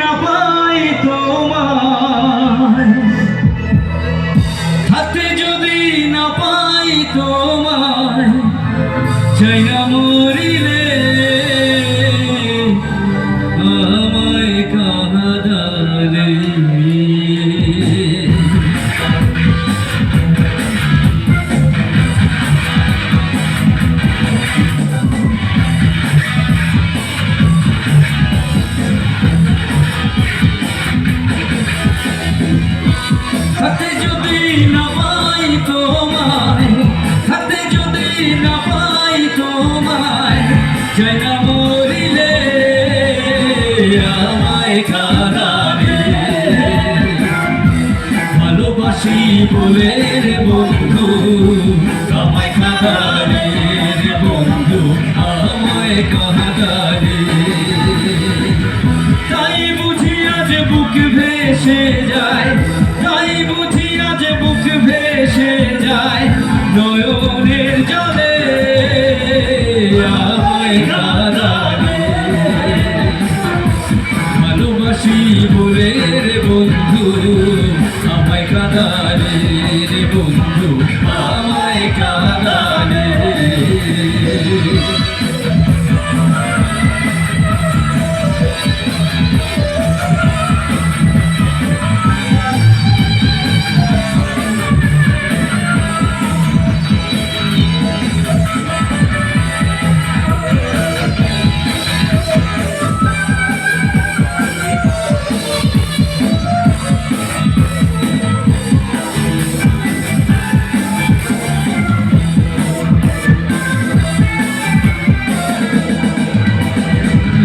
না পাই তোমায়, হাতে যদি না পাই তোমায়, চাই না মরিলে আমায় কাঁদালে। হাতে যদি না পাই তোমায়, হাতে যদি না পাই তোমায়, চাই না মরিলে আমায় কাঁদালে। ভালোবাসি বলে রে বন্ধু আমায় কাঁদালে, রে বন্ধু আমায় কাঁদালে। তাই বুঝি আজ বুক ভেসে যায়, তাই বুঝি আজ বুক ভেসে যায়, নয়নের জলে আমায় কাঁদালে। ভালোবাসি বলে রে বন্ধু আমায় কাঁদালে, রে বন্ধু আমায় কাঁদালে।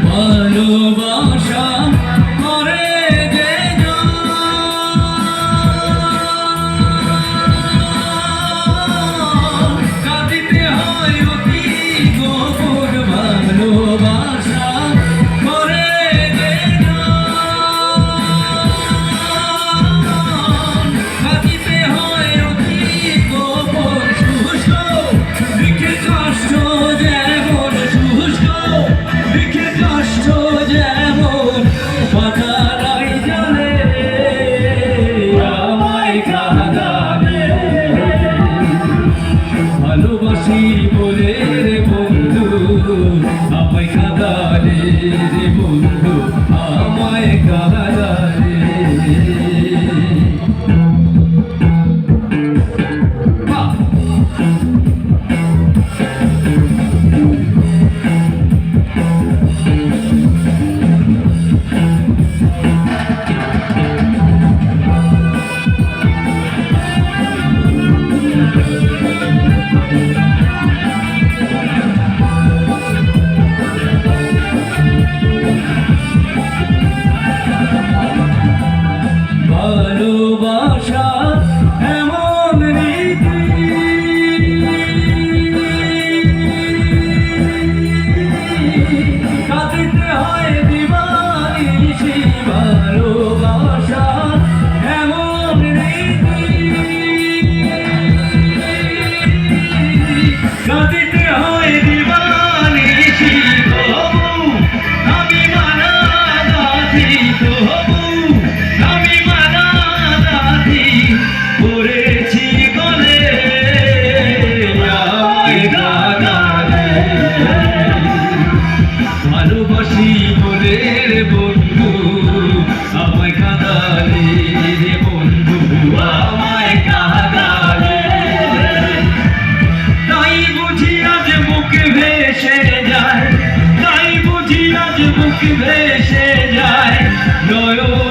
ভালোবাসা করে যে কাঁদিতে হয় অতি গোপন, ভালোবাসা করে যে কাঁদিতে হয় অতি গোপন। শুষ্ক বৃক্ষের কষ্ট যেমন, শুষ্ক বৃক্ষের কষ্ট যেমন, পাতারাই জলে আমায় কাঁদালে। ভালোবাসি বলে রে বন্ধু আমায় কাঁদালে, রে বন্ধু আমায় কাঁদালে। ভালোবাসা এমন রীতি, কাঁদিতে হয় দিবানিশি। ভালোবাসা এমন রীতি, কাঁদিতে হয় দিবানিশি। তবু আমি মানা দাদি, তবু আমি মানা দাদি করেছি গলে আমায় কাঁদালে। ভালোবাসি বলে রে বন্ধু আমায় কাঁদালে, রে বন্ধু আমায় কাঁদালে। তাই বুঝি আজ বুক ভেসে যায়, তাই বুঝি আজ বুক ভেসে যায়, নয়ন